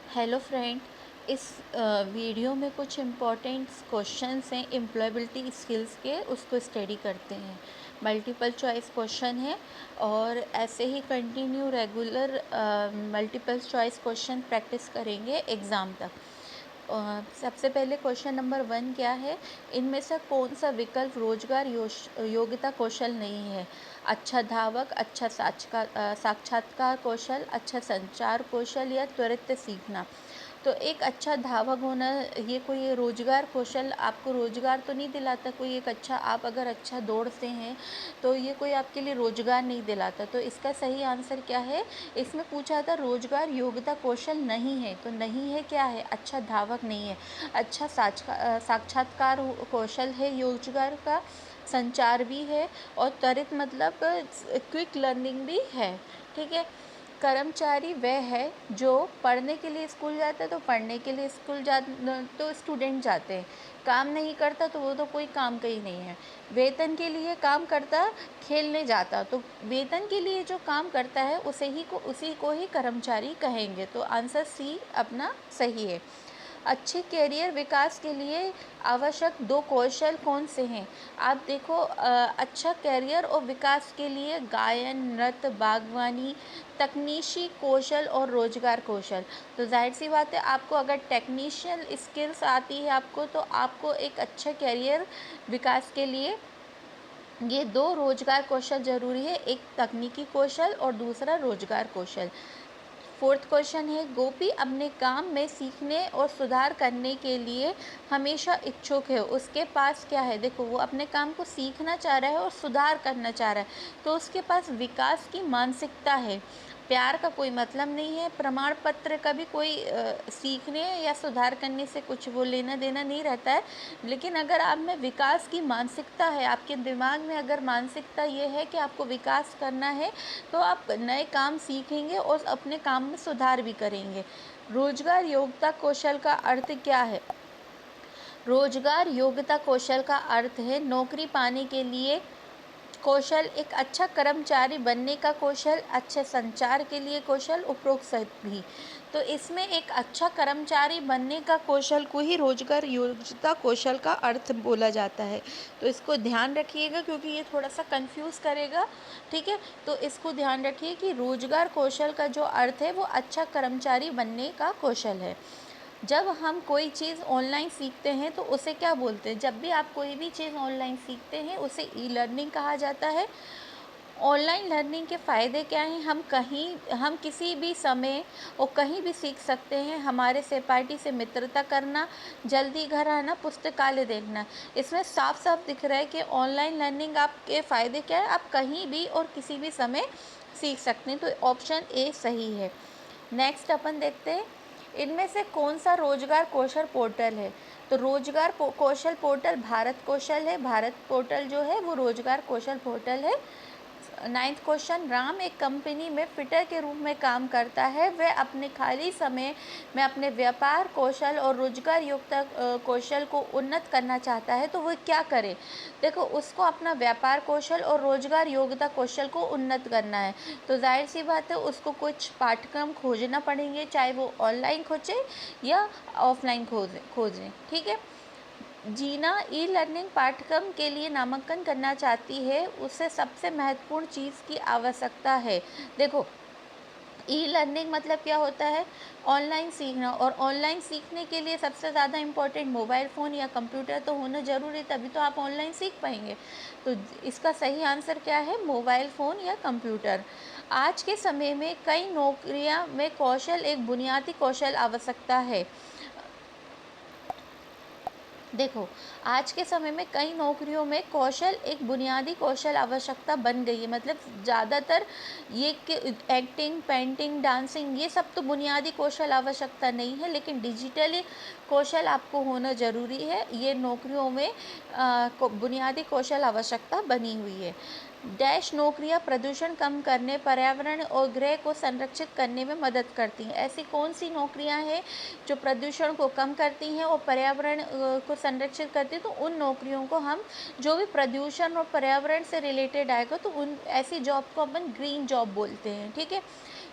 Hello friend. इस video में कुछ इम्पोर्टेंट क्वेश्चंस हैं एम्प्लॉयबिलिटी स्किल्स के, उसको स्टडी करते हैं। मल्टीपल चॉइस क्वेश्चन है और ऐसे ही continue regular multiple choice question practice करेंगे एग्ज़ाम तक। सबसे पहले क्वेश्चन नंबर 1 क्या है, इनमें से कौन सा विकल्प रोजगार योग्यता कौशल नहीं है? अच्छा धावक, अच्छा साक्षात्कार कौशल, अच्छा संचार कौशल या त्वरित सीखना। तो एक अच्छा धावक होना, ये कोई रोजगार कौशल आपको रोजगार तो नहीं दिलाता। कोई एक अच्छा, आप अगर अच्छा दौड़ते हैं तो ये कोई आपके लिए रोजगार नहीं दिलाता। तो इसका सही आंसर क्या है? इसमें पूछा था रोजगार योग्यता कौशल नहीं है, तो नहीं है क्या है? अच्छा धावक नहीं है। अच्छा साक्षात्कार कौशल है रोजगार का, संचार भी है और त्वरित मतलब क्विक लर्निंग भी है। ठीक है। कर्मचारी वह है जो पढ़ने के लिए स्कूल जाता है, तो पढ़ने के लिए स्कूल तो स्टूडेंट जाते हैं। काम नहीं करता तो वो तो कोई काम का ही नहीं है। वेतन के लिए काम करता, खेलने जाता, तो वेतन के लिए जो काम करता है उसी को ही कर्मचारी कहेंगे। तो आंसर सी अपना सही है। अच्छे कैरियर विकास के लिए आवश्यक 2 कौशल कौन से हैं? आप देखो, अच्छा कैरियर और विकास के लिए गायन, नृत्य, बागवानी, तकनीशी कौशल और रोजगार कौशल। तो जाहिर सी बात है, आपको अगर टेक्नीशियल स्किल्स आती है आपको, तो आपको एक अच्छा कैरियर विकास के लिए ये 2 रोजगार कौशल ज़रूरी है, एक तकनीकी कौशल और दूसरा रोजगार कौशल। 4th क्वेश्चन है, गोपी अपने काम में सीखने और सुधार करने के लिए हमेशा इच्छुक है। उसके पास क्या है? देखो, वो अपने काम को सीखना चाह रहा है और सुधार करना चाह रहा है, तो उसके पास विकास की मानसिकता है। प्यार का कोई मतलब नहीं है, प्रमाण पत्र का भी कोई सीखने या सुधार करने से कुछ वो लेना देना नहीं रहता है। लेकिन अगर आप में विकास की मानसिकता है, आपके दिमाग में अगर मानसिकता ये है कि आपको विकास करना है, तो आप नए काम सीखेंगे और अपने काम में सुधार भी करेंगे। रोजगार योग्यता कौशल का अर्थ क्या है? रोजगार योग्यता कौशल का अर्थ है नौकरी पाने के लिए कौशल, एक अच्छा कर्मचारी बनने का कौशल, अच्छे संचार के लिए कौशल, उपरोक्त सहित भी। तो इसमें एक अच्छा कर्मचारी बनने का कौशल को ही रोजगार योग्यता कौशल का अर्थ बोला जाता है। तो इसको ध्यान रखिएगा क्योंकि ये थोड़ा सा कंफ्यूज करेगा। ठीक है, तो इसको ध्यान रखिए कि रोजगार कौशल का जो अर्थ है वो अच्छा कर्मचारी बनने का कौशल है। जब हम कोई चीज़ ऑनलाइन सीखते हैं तो उसे क्या बोलते हैं? जब भी आप कोई भी चीज़ ऑनलाइन सीखते हैं उसे ई लर्निंग कहा जाता है। ऑनलाइन लर्निंग के फ़ायदे क्या हैं? हम किसी भी समय और कहीं भी सीख सकते हैं। हमारे सहपाठी से मित्रता करना, जल्दी घर आना, पुस्तकालय देखना। इसमें साफ साफ दिख रहा है कि ऑनलाइन लर्निंग आपके फ़ायदे क्या है, आप कहीं भी और किसी भी समय सीख सकते हैं। तो ऑप्शन ए सही है। नेक्स्ट अपन देखते हैं, इनमें से कौन सा रोजगार कौशल पोर्टल है? तो रोजगार कौशल पोर्टल भारत कौशल है। भारत पोर्टल जो है वो रोजगार कौशल पोर्टल है। 9th क्वेश्चन, राम एक कंपनी में फिटर के रूप में काम करता है। वह अपने खाली समय में अपने व्यापार कौशल और रोजगार योग्यता कौशल को उन्नत करना चाहता है, तो वह क्या करे? देखो, उसको अपना व्यापार कौशल और रोजगार योग्यता कौशल को उन्नत करना है, तो जाहिर सी बात है उसको कुछ पाठ्यक्रम खोजना पड़ेंगे, चाहे वो ऑनलाइन खोजे या ऑफलाइन खोजें। ठीक है। जीना ई लर्निंग पाठ्यक्रम के लिए नामांकन करना चाहती है, उसे सबसे महत्वपूर्ण चीज़ की आवश्यकता है। देखो, ई लर्निंग मतलब क्या होता है? ऑनलाइन सीखना, और ऑनलाइन सीखने के लिए सबसे ज़्यादा इम्पोर्टेंट मोबाइल फ़ोन या कंप्यूटर तो होना ज़रूरी, तभी तो आप ऑनलाइन सीख पाएंगे। तो इसका सही आंसर क्या है? मोबाइल फ़ोन या कंप्यूटर। आज के समय में कई नौकरियां में कौशल एक बुनियादी कौशल आवश्यकता है। देखो, आज के समय में कई नौकरियों में कौशल एक बुनियादी कौशल आवश्यकता बन गई है। मतलब ज़्यादातर ये कि एक्टिंग, पेंटिंग, डांसिंग, ये सब तो बुनियादी कौशल आवश्यकता नहीं है, लेकिन डिजिटली कौशल आपको होना ज़रूरी है। ये नौकरियों में बुनियादी कौशल आवश्यकता बनी हुई है। डैश नौकरियां प्रदूषण कम करने, पर्यावरण और ग्रह को संरक्षित करने में मदद करती हैं। ऐसी कौन सी नौकरियां हैं जो प्रदूषण को कम करती हैं और पर्यावरण को संरक्षित करती हैं? तो उन नौकरियों को हम, जो भी प्रदूषण और पर्यावरण से रिलेटेड आएगा, तो उन ऐसी जॉब को अपन ग्रीन जॉब बोलते हैं। ठीक है।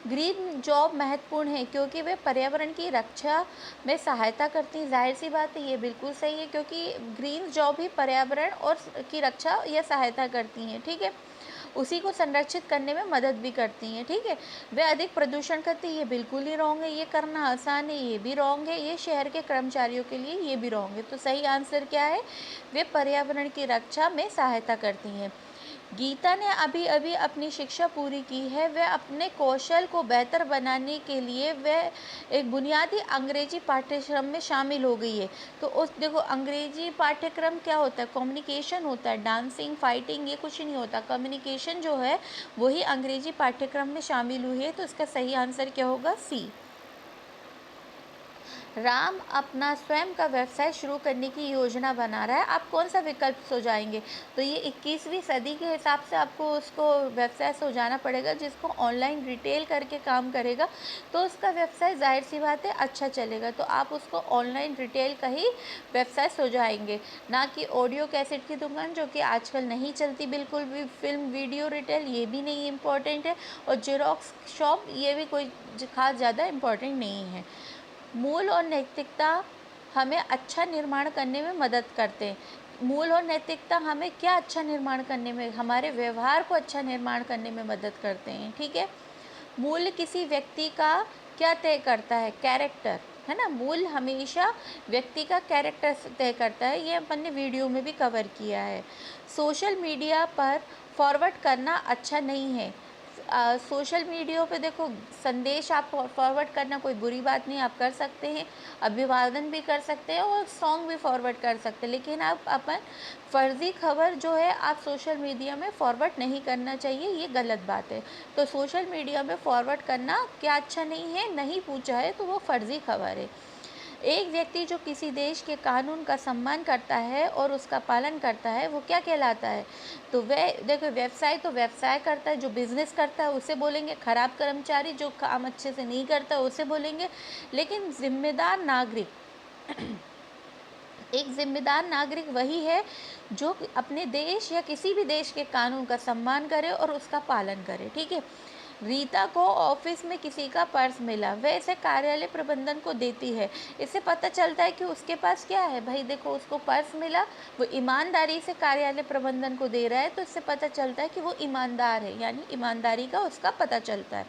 ग्रीन जॉब महत्वपूर्ण है क्योंकि वे पर्यावरण की रक्षा में सहायता करती हैं। ज़ाहिर सी बात है, ये बिल्कुल सही है, क्योंकि ग्रीन जॉब ही पर्यावरण और की रक्षा या सहायता करती हैं, ठीक है, उसी को संरक्षित करने में मदद भी करती हैं, ठीक है। वे अधिक प्रदूषण करती है, ये बिल्कुल ही रॉन्ग है, ये करना आसान है, ये भी रॉन्ग है, ये शहर के कर्मचारियों के लिए ये भी रॉन्ग है। तो सही आंसर क्या है? वे पर्यावरण की रक्षा में सहायता करती हैं। गीता ने अभी अभी अपनी शिक्षा पूरी की है। वह अपने कौशल को बेहतर बनाने के लिए वह एक बुनियादी अंग्रेजी पाठ्यक्रम में शामिल हो गई है। तो उस देखो, अंग्रेजी पाठ्यक्रम क्या होता है? कम्युनिकेशन होता है, डांसिंग, फाइटिंग ये कुछ नहीं होता। कम्युनिकेशन जो है वही अंग्रेजी पाठ्यक्रम में शामिल हुई है। तो इसका सही आंसर क्या होगा? सी। राम अपना स्वयं का व्यवसाय शुरू करने की योजना बना रहा है। आप कौन सा विकल्प सुझाएंगे? तो ये 21वीं सदी के हिसाब से आपको उसको व्यवसाय सुझाना पड़ेगा जिसको ऑनलाइन रिटेल करके काम करेगा, तो उसका व्यवसाय ज़ाहिर सी बात है अच्छा चलेगा। तो आप उसको ऑनलाइन रिटेल का ही व्यवसाय सुझाएंगे, ना कि ऑडियो कैसेट की दुकान, जो कि आजकल नहीं चलती बिल्कुल भी। फिल्म वीडियो रिटेल ये भी नहीं इम्पॉर्टेंट है, और जेरोक्स शॉप ये भी कोई खास ज़्यादा इम्पॉर्टेंट नहीं है। मूल और नैतिकता हमें अच्छा निर्माण करने में मदद करते हैं। मूल और नैतिकता हमें क्या अच्छा निर्माण करने में, हमारे व्यवहार को अच्छा निर्माण करने में मदद करते हैं, ठीक है। मूल्य किसी व्यक्ति का क्या तय करता है? कैरेक्टर, है ना। मूल्य हमेशा व्यक्ति का कैरेक्टर तय करता है, ये अपन ने वीडियो में भी कवर किया है। सोशल मीडिया पर फॉरवर्ड करना अच्छा नहीं है। सोशल मीडिया पे देखो, संदेश आप फॉरवर्ड करना कोई बुरी बात नहीं, आप कर सकते हैं, अभिवादन भी कर सकते हैं और सॉन्ग भी फॉरवर्ड कर सकते हैं, लेकिन आप अपन फर्जी खबर जो है आप सोशल मीडिया में फॉरवर्ड नहीं करना चाहिए, ये गलत बात है। तो सोशल मीडिया में फॉरवर्ड करना क्या अच्छा नहीं है? नहीं पूछा है तो वो फर्जी खबर है। एक व्यक्ति जो किसी देश के कानून का सम्मान करता है और उसका पालन करता है, वो क्या कहलाता है? तो वह देखो, व्यवसाय तो व्यवसाय करता है, जो बिजनेस करता है उसे बोलेंगे। खराब कर्मचारी जो काम अच्छे से नहीं करता उसे बोलेंगे। लेकिन जिम्मेदार नागरिक एक जिम्मेदार नागरिक वही है जो अपने देश या किसी भी देश के कानून का सम्मान करे और उसका पालन करे, ठीक है। रीता को ऑफिस में किसी का पर्स मिला, वह इसे कार्यालय प्रबंधन को देती है। इससे पता चलता है कि उसके पास क्या है। भाई देखो, उसको पर्स मिला, वो ईमानदारी से कार्यालय प्रबंधन को दे रहा है, तो इससे पता चलता है कि वो ईमानदार है, यानी ईमानदारी का उसका पता चलता है।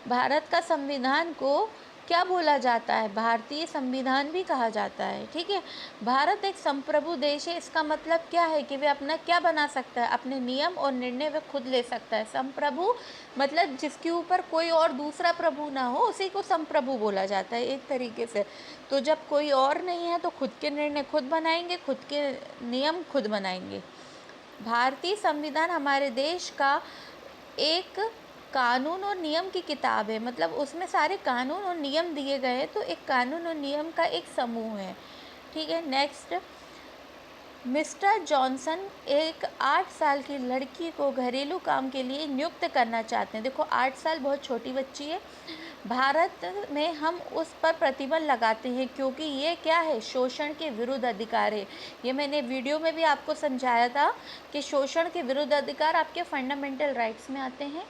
भारत का संविधान को क्या बोला जाता है? भारतीय संविधान भी कहा जाता है, ठीक है। भारत एक संप्रभु देश है, इसका मतलब क्या है कि वे अपना क्या बना सकता है? अपने नियम और निर्णय वे खुद ले सकता है। संप्रभु मतलब जिसके ऊपर कोई और दूसरा प्रभु ना हो, उसी को संप्रभु बोला जाता है एक तरीके से। तो जब कोई और नहीं है तो खुद के निर्णय खुद बनाएंगे, खुद के नियम खुद बनाएंगे। भारतीय संविधान हमारे देश का एक कानून और नियम की किताब है, मतलब उसमें सारे कानून और नियम दिए गए हैं, तो एक कानून और नियम का एक समूह है, ठीक है। नेक्स्ट, मिस्टर जॉनसन एक 8 साल की लड़की को घरेलू काम के लिए नियुक्त करना चाहते हैं। देखो, 8 साल बहुत छोटी बच्ची है। भारत में हम उस पर प्रतिबंध लगाते हैं क्योंकि ये क्या है? शोषण के विरुद्ध अधिकार है। ये मैंने वीडियो में भी आपको समझाया था कि शोषण के विरुद्ध अधिकार आपके फंडामेंटल राइट्स में आते हैं,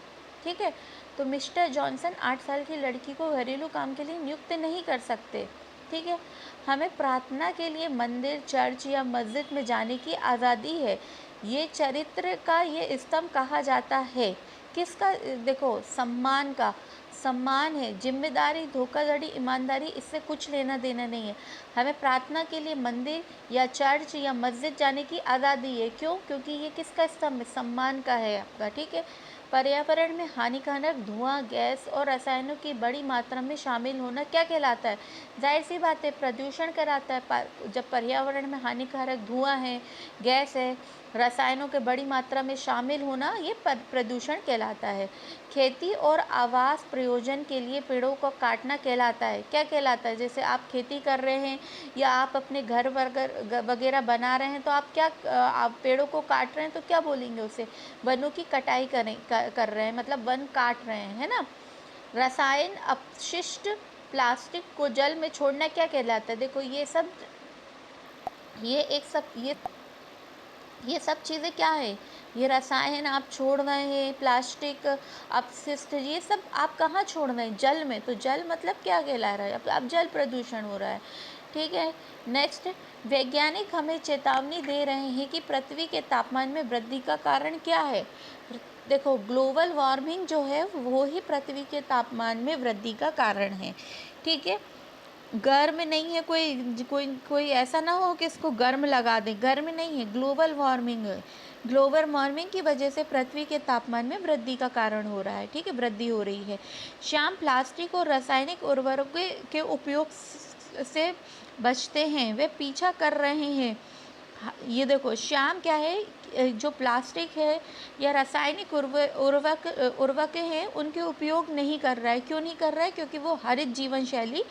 ठीक है। तो मिस्टर जॉनसन 8 साल की लड़की को घरेलू काम के लिए नियुक्त नहीं कर सकते, ठीक है। हमें प्रार्थना के लिए मंदिर, चर्च या मस्जिद में जाने की आज़ादी है। ये चरित्र का ये स्तंभ कहा जाता है। किसका? देखो, सम्मान का। सम्मान है, जिम्मेदारी, धोखाधड़ी, ईमानदारी, इससे कुछ लेना देना नहीं है। हमें प्रार्थना के लिए मंदिर या चर्च या मस्जिद जाने की आज़ादी है। क्यों? क्योंकि ये किसका स्तंभ है? सम्मान का है आपका, ठीक है। पर्यावरण में हानिकारक धुआं, गैस और रसायनों की बड़ी मात्रा में शामिल होना क्या कहलाता है? जाहिर सी बात है, प्रदूषण कराता है। जब पर्यावरण में हानिकारक धुआं है, गैस है, रसायनों के बड़ी मात्रा में शामिल होना, ये प्रदूषण कहलाता है। खेती और आवास प्रयोजन के लिए पेड़ों को काटना कहलाता है। क्या कहलाता है? जैसे आप खेती कर रहे हैं या आप अपने घर वगैरह बना रहे हैं, तो आप क्या आप पेड़ों को काट रहे हैं, तो क्या बोलेंगे उसे? वनों की कटाई कर रहे हैं, मतलब वन काट रहे हैं, है ना। रसायन अपशिष्ट प्लास्टिक को जल में छोड़ना क्या कहलाता है? देखो, ये सब चीज़ें क्या है? ये रसायन आप छोड़ रहे हैं, प्लास्टिक, अपशिष्ट, ये सब आप कहाँ छोड़ रहे हैं? जल में। तो जल मतलब क्या कहला रहा है? अब जल प्रदूषण हो रहा है। ठीक है। नेक्स्ट, वैज्ञानिक हमें चेतावनी दे रहे हैं कि पृथ्वी के तापमान में वृद्धि का कारण क्या है? देखो, ग्लोबल वार्मिंग जो है वो ही पृथ्वी के तापमान में वृद्धि का कारण है। ठीक है। गर्म नहीं है, कोई कोई कोई ऐसा ना हो कि इसको गर्म लगा दें, गर्म नहीं है, ग्लोबल वार्मिंग है। ग्लोबल वार्मिंग की वजह से पृथ्वी के तापमान में वृद्धि का कारण हो रहा है। ठीक है, वृद्धि हो रही है। श्याम प्लास्टिक और रासायनिक उर्वरकों के उपयोग से बचते हैं, वे पीछा कर रहे हैं। ये देखो, श्याम क्या है, जो प्लास्टिक है या रासायनिक उर्वरक हैं, उनके उपयोग नहीं कर रहा है। क्यों नहीं कर रहा है? क्योंकि वो हरित जीवन शैली,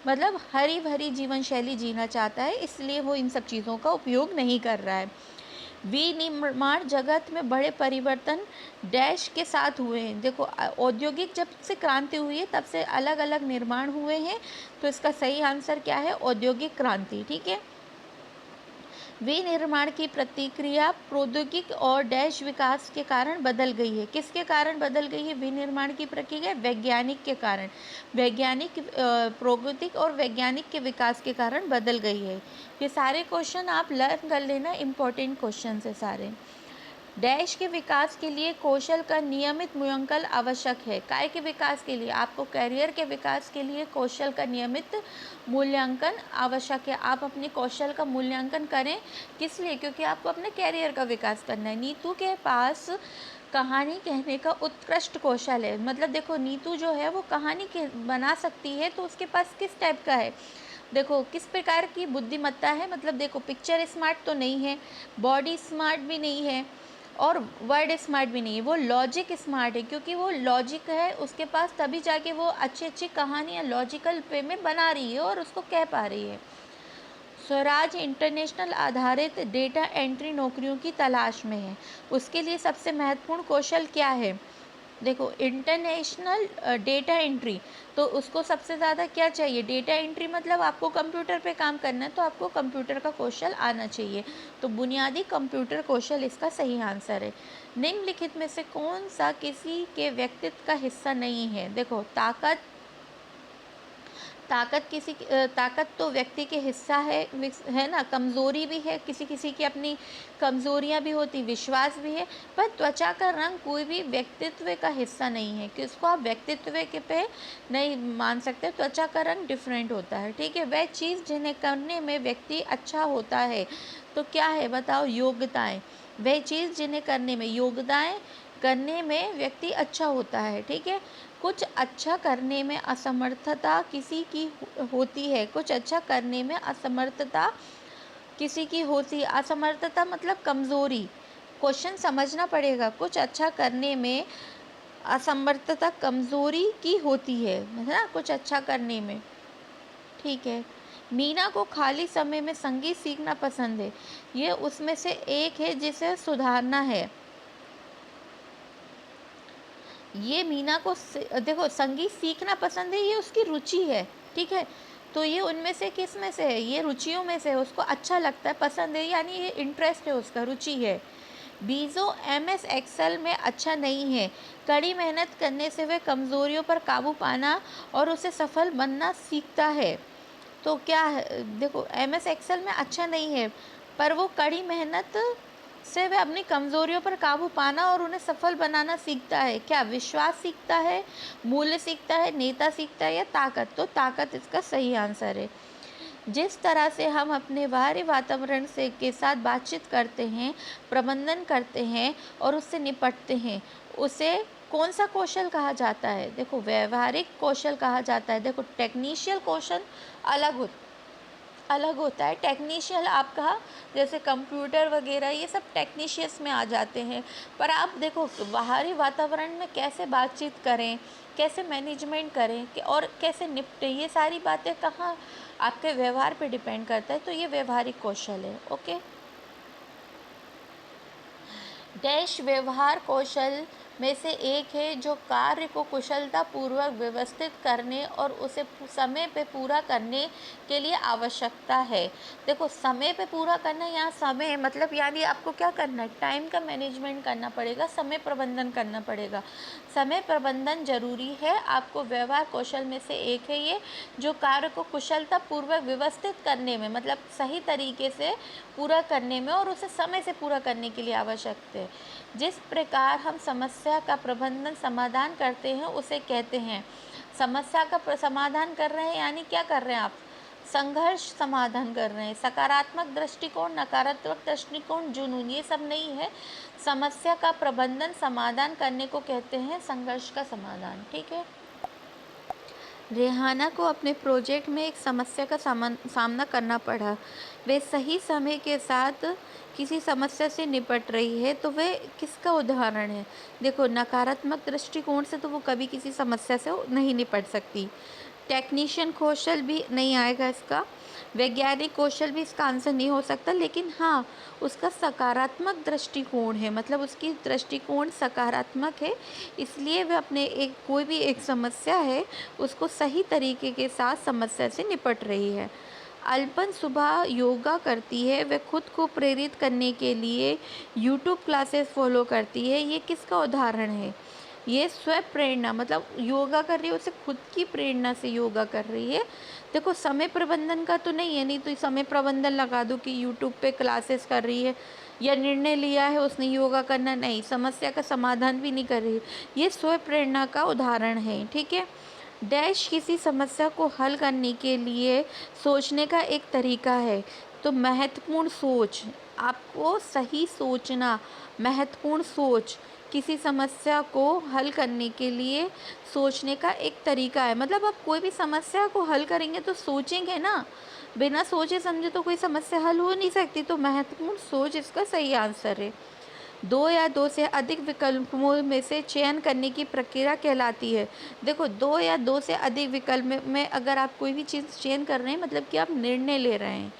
मतलब हरी भरी जीवन शैली जीना चाहता है, इसलिए वो इन सब चीज़ों का उपयोग नहीं कर रहा है। विनिर्माण जगत में बड़े परिवर्तन डैश के साथ हुए हैं। देखो, औद्योगिक जब से क्रांति हुई है तब से अलग अलग निर्माण हुए हैं, तो इसका सही आंसर क्या है? औद्योगिक क्रांति। ठीक है। विनिर्माण की प्रतिक्रिया प्रौद्योगिक और डैश विकास के कारण बदल गई है। किसके कारण बदल गई है विनिर्माण की प्रक्रिया? वैज्ञानिक के कारण। वैज्ञानिक प्रौद्योगिक और वैज्ञानिक के विकास के कारण बदल गई है। ये सारे क्वेश्चन आप लर्न कर लेना, इम्पोर्टेंट क्वेश्चन है सारे। डैश के विकास के लिए कौशल का नियमित मूल्यांकन आवश्यक है। काय के विकास के लिए? आपको करियर के विकास के लिए कौशल का नियमित मूल्यांकन आवश्यक है। आप अपने कौशल का मूल्यांकन करें, किस लिए? क्योंकि आपको अपने करियर का विकास करना है। नीतू के पास कहानी कहने का उत्कृष्ट कौशल है। मतलब देखो, नीतू जो है वो कहानी बना सकती है, तो उसके पास किस टाइप का है? देखो, किस प्रकार की बुद्धिमत्ता है? मतलब देखो, पिक्चर स्मार्ट तो नहीं है, बॉडी स्मार्ट भी नहीं है, और वर्ड स्मार्ट भी नहीं है, वो लॉजिक स्मार्ट है। क्योंकि वो लॉजिक है उसके पास, तभी जाके वो अच्छी अच्छी कहानियाँ लॉजिकल वे में बना रही है और उसको कह पा रही है। स्वराज इंटरनेशनल आधारित डेटा एंट्री नौकरियों की तलाश में है। उसके लिए सबसे महत्वपूर्ण कौशल क्या है? देखो, इंटरनेशनल डेटा एंट्री, तो उसको सबसे ज़्यादा क्या चाहिए? डेटा एंट्री, मतलब आपको कंप्यूटर पे काम करना है, तो आपको कंप्यूटर का कौशल आना चाहिए। तो बुनियादी कंप्यूटर कौशल इसका सही आंसर है। निम्नलिखित में से कौन सा किसी के व्यक्तित्व का हिस्सा नहीं है? देखो, ताकत तो व्यक्ति के हिस्सा है ना। कमज़ोरी भी है, किसी किसी की अपनी कमज़ोरियां भी होती, विश्वास भी है। पर त्वचा का रंग कोई भी व्यक्तित्व का हिस्सा नहीं है, कि उसको आप व्यक्तित्व के पे नहीं मान सकते। त्वचा का रंग डिफरेंट होता है। ठीक है। वह चीज़ जिन्हें करने में व्यक्ति अच्छा होता है, तो क्या है बताओ? योग्यताएं। वह चीज़ जिन्हें करने में व्यक्ति अच्छा होता है। ठीक है। कुछ अच्छा करने में असमर्थता किसी की होती है। कुछ अच्छा करने में असमर्थता किसी की होती है। असमर्थता मतलब कमज़ोरी। क्वेश्चन समझना पड़ेगा। कुछ अच्छा करने में असमर्थता कमज़ोरी की होती है ना, कुछ अच्छा करने में। ठीक है। मीना को खाली समय में संगीत सीखना पसंद है। ये उसमें से एक है जिसे सुधारना है। ये मीना को देखो, संगीत सीखना पसंद है, ये उसकी रुचि है। ठीक है। तो ये उनमें से किस में से है? ये रुचियों में से है। उसको अच्छा लगता है, पसंद है, यानी ये इंटरेस्ट है, उसका रुचि है। बीजो MS एक्सेल में अच्छा नहीं है। कड़ी मेहनत करने से वह कमज़ोरियों पर काबू पाना और उसे सफल बनना सीखता है। तो क्या है? देखो, MS एक्सेल में अच्छा नहीं है, पर वो कड़ी मेहनत से वह अपनी कमज़ोरियों पर काबू पाना और उन्हें सफल बनाना सीखता है। क्या? विश्वास सीखता है, मूल्य सीखता है, नेता सीखता है, या ताकत? तो ताकत इसका सही आंसर है। जिस तरह से हम अपने बाहरी वातावरण से के साथ बातचीत करते हैं, प्रबंधन करते हैं और उससे निपटते हैं, उसे कौन सा कौशल कहा जाता है? देखो, व्यवहारिक कौशल कहा जाता है। देखो, टेक्निशियल कौशल अलग अलग होता है। टेक्नीशियल आपका, जैसे कंप्यूटर वगैरह, ये सब टेक्नीशियस में आ जाते हैं। पर आप देखो, बाहरी वातावरण में कैसे बातचीत करें, कैसे मैनेजमेंट करें और कैसे निपटें, ये सारी बातें कहाँ आपके व्यवहार पे डिपेंड करता है। तो ये व्यवहारिक कौशल है। ओके। डैश व्यवहार कौशल में से एक है जो कार्य को कुशलतापूर्वक व्यवस्थित करने और उसे समय पे पूरा करने के लिए आवश्यकता है। देखो, समय पे पूरा करना, यहाँ समय मतलब यानी आपको क्या करना है, टाइम का मैनेजमेंट करना पड़ेगा, समय प्रबंधन करना पड़ेगा। समय प्रबंधन जरूरी है, आपको व्यवहार कौशल में से एक है ये, जो कार्य को कुशलतापूर्वक व्यवस्थित करने में मतलब सही तरीके से पूरा करने में और उसे समय से पूरा करने के लिए आवश्यक है। जिस प्रकार हम समस्या का प्रबंधन समाधान करते हैं उसे कहते हैं। समस्या का समाधान कर रहे हैं यानी क्या कर रहे हैं आप, संघर्ष समाधान कर रहे हैं। सकारात्मक दृष्टिकोण, नकारात्मक दृष्टिकोण, जुनून, ये सब नहीं है। समस्या का प्रबंधन समाधान करने को कहते हैं संघर्ष का समाधान। ठीक है। रेहाना को अपने प्रोजेक्ट में एक समस्या का सामना करना पड़ा। वे सही समय के साथ किसी समस्या से निपट रही है, तो वे किसका उदाहरण है? देखो, नकारात्मक दृष्टिकोण से तो वो कभी किसी समस्या से नहीं निपट सकती। टेक्नीशियन कौशल भी नहीं आएगा इसका, वैज्ञानिक कौशल भी इसका आंसर नहीं हो सकता, लेकिन हाँ, उसका सकारात्मक दृष्टिकोण है, मतलब उसकी दृष्टिकोण सकारात्मक है, इसलिए वह अपने कोई भी एक समस्या है उसको सही तरीके के साथ समस्या से निपट रही है। अल्पन सुबह योगा करती है, वह खुद को प्रेरित करने के लिए यूट्यूब क्लासेस फॉलो करती है, ये किसका उदाहरण है? ये स्व प्रेरणा, मतलब योगा कर रही है, उसे खुद की प्रेरणा से योगा कर रही है। देखो, समय प्रबंधन का तो नहीं है, नहीं तो समय प्रबंधन लगा दो कि यूट्यूब पे क्लासेस कर रही है या निर्णय लिया है उसने योगा करना, नहीं, समस्या का समाधान भी नहीं कर रही है, ये स्व प्रेरणा का उदाहरण है। ठीक है। डैश किसी समस्या को हल करने के लिए सोचने का एक तरीका है। तो महत्वपूर्ण सोच, आपको सही सोचना, महत्वपूर्ण सोच किसी समस्या को हल करने के लिए सोचने का एक तरीका है। मतलब आप कोई भी समस्या को हल करेंगे तो सोचेंगे ना, बिना सोचे समझे तो कोई समस्या हल हो नहीं सकती। तो महत्वपूर्ण सोच इसका सही आंसर है। दो या दो से अधिक विकल्पों में से चयन करने की प्रक्रिया कहलाती है। देखो, दो या दो से अधिक विकल्प में अगर आप कोई भी चीज़ चयन कर रहे हैं, मतलब कि आप निर्णय ले रहे हैं,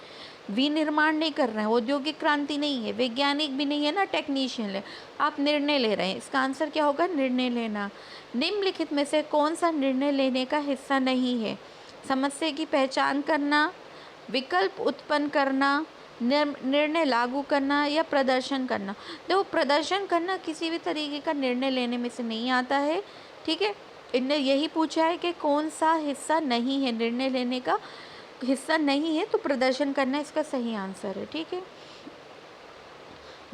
विनिर्माण नहीं कर रहे हैं, औद्योगिक क्रांति नहीं है, वैज्ञानिक भी नहीं है ना, टेक्नीशियन है, आप निर्णय ले रहे हैं। इसका आंसर क्या होगा? निर्णय लेना। निम्नलिखित में से कौन सा निर्णय लेने का हिस्सा नहीं है? समस्या की पहचान करना, विकल्प उत्पन्न करना, निर्णय लागू करना या प्रदर्शन करना। देखो, प्रदर्शन करना किसी भी तरीके का निर्णय लेने में से नहीं आता है। ठीक है। इनने यही पूछा है कि कौन सा हिस्सा नहीं है, निर्णय लेने का हिस्सा नहीं है, तो प्रदर्शन करना इसका सही आंसर है। ठीक है।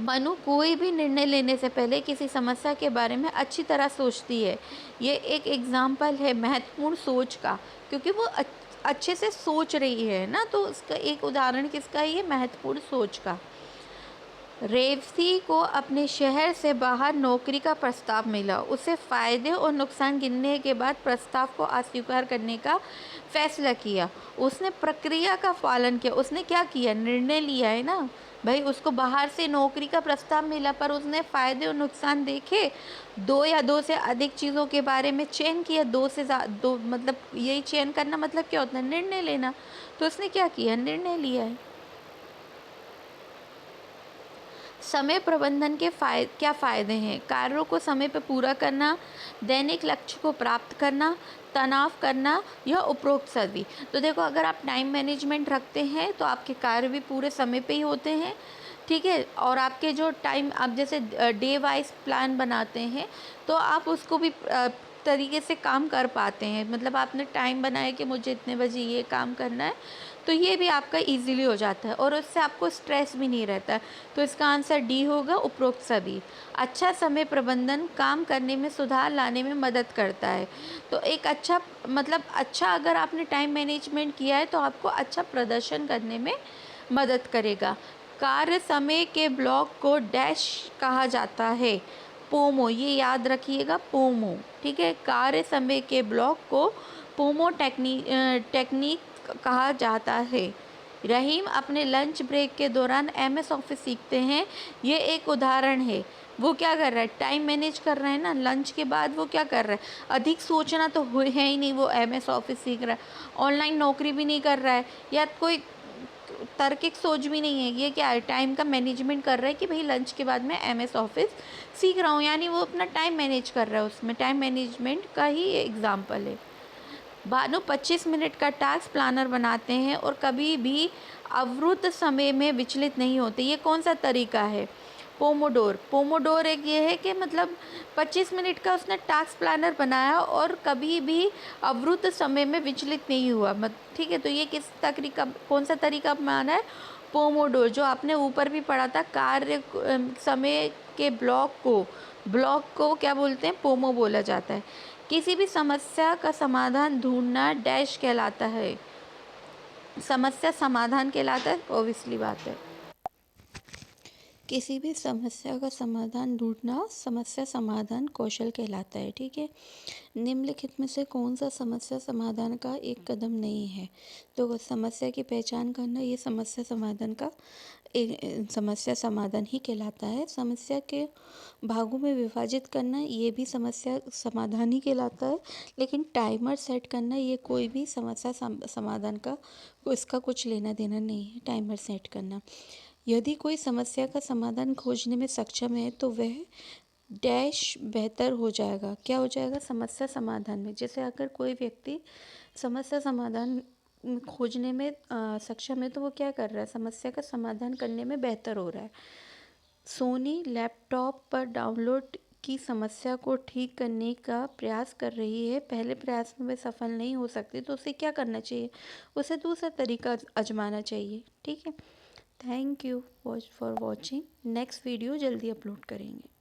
मनु कोई भी निर्णय लेने से पहले किसी समस्या के बारे में अच्छी तरह सोचती है। ये एक एग्जाम्पल है महत्वपूर्ण सोच का, क्योंकि वो अच्छे से सोच रही है ना, तो उसका एक उदाहरण किसका है? ये महत्वपूर्ण सोच का। रेवती को अपने शहर से बाहर नौकरी का प्रस्ताव मिला। उसे फ़ायदे और नुकसान गिनने के बाद प्रस्ताव को अस्वीकार करने का फैसला किया। उसने प्रक्रिया का पालन किया। उसने क्या किया? निर्णय लिया है ना भाई, उसको बाहर से नौकरी का प्रस्ताव मिला, पर उसने फ़ायदे और नुकसान देखे, दो या दो से अधिक चीज़ों के बारे में चयन किया। दो मतलब यही चयन करना मतलब क्या होता है? निर्णय लेना। तो उसने क्या किया? निर्णय लिया है। समय प्रबंधन के क्या फ़ायदे हैं? कार्यों को समय पर पूरा करना, दैनिक लक्ष्य को प्राप्त करना, तनाव करना या उपरोक्त सभी। तो देखो, अगर आप टाइम मैनेजमेंट रखते हैं तो आपके कार्य भी पूरे समय पे ही होते हैं। ठीक है। और आपके जो टाइम, आप जैसे डे वाइज प्लान बनाते हैं तो आप उसको भी तरीके से काम कर पाते हैं। मतलब आपने टाइम बनाया कि मुझे इतने बजे ये काम करना है, तो ये भी आपका इजीली हो जाता है और उससे आपको स्ट्रेस भी नहीं रहता है। तो इसका आंसर डी होगा, उपरोक्त सभी। अच्छा समय प्रबंधन काम करने में सुधार लाने में मदद करता है। तो एक अच्छा, मतलब अच्छा अगर आपने टाइम मैनेजमेंट किया है तो आपको अच्छा प्रदर्शन करने में मदद करेगा। कार्य समय के ब्लॉक को डैश कहा जाता है? पोमो, ये याद रखिएगा, पोमो। ठीक है। कार्य समय के ब्लॉक को पोमो टेक्निक कहा जाता है। रहीम अपने लंच ब्रेक के दौरान एमएस ऑफिस सीखते हैं, ये एक उदाहरण है। वो क्या कर रहा है? टाइम मैनेज कर रहा है ना। लंच के बाद वो क्या कर रहा है? अधिक सोचना तो है ही नहीं, वो एमएस ऑफिस सीख रहा है। ऑनलाइन नौकरी भी नहीं कर रहा है, या कोई तार्किक सोच भी नहीं है, ये क्या है, टाइम का मैनेजमेंट कर रहा है कि भाई लंच के बाद मैं एमएस ऑफिस सीख रहा हूँ, यानी वो अपना टाइम मैनेज कर रहा है, उसमें टाइम मैनेजमेंट का ही एग्जाम्पल है। बानो 25 मिनट का टास्क प्लानर बनाते हैं और कभी भी अवरुद्ध समय में विचलित नहीं होते। ये कौन सा तरीका है? पोमोडोर एक ये है कि मतलब 25 मिनट का उसने टास्क प्लानर बनाया और कभी भी अवरुद्ध समय में विचलित नहीं हुआ। ठीक है, तो ये किस तरीका, कौन सा तरीका अपनाना है? पोमोडोर, जो आपने ऊपर भी पढ़ा था, कार्य समय के ब्लॉक को क्या बोलते हैं? पोमो बोला जाता है। किसी भी समस्या का समाधान ढूंढना डैश कहलाता है। समस्या समाधान कहलाता है, ऑब्वियसली बात है। किसी भी समस्या का समाधान ढूंढना समस्या समाधान कौशल कहलाता है। ठीक है, निम्नलिखित में से कौन सा समस्या समाधान का एक कदम नहीं है? तो समस्या की पहचान करना, ये समस्या समाधान का समस्या समाधान ही कहलाता है। समस्या के भागों में विभाजित करना, ये भी समस्या समाधान ही कहलाता है। लेकिन टाइमर सेट करना, ये कोई भी समस्या समाधान का इसका कुछ लेना देना नहीं है, टाइमर सेट करना। यदि कोई समस्या का समाधान खोजने में सक्षम है तो वह डैश बेहतर हो जाएगा। क्या हो जाएगा? समस्या समाधान में। जैसे अगर कोई व्यक्ति समस्या समाधान खोजने में सक्षम है तो वो क्या कर रहा है? समस्या का समाधान करने में बेहतर हो रहा है। सोनी लैपटॉप पर डाउनलोड की समस्या को ठीक करने का प्रयास कर रही है। पहले प्रयास में वह सफल नहीं हो सकती तो उसे क्या करना चाहिए? उसे दूसरा तरीका आजमाना चाहिए। ठीक है, thank you for watching. Next video जल्दी अपलोड करेंगे।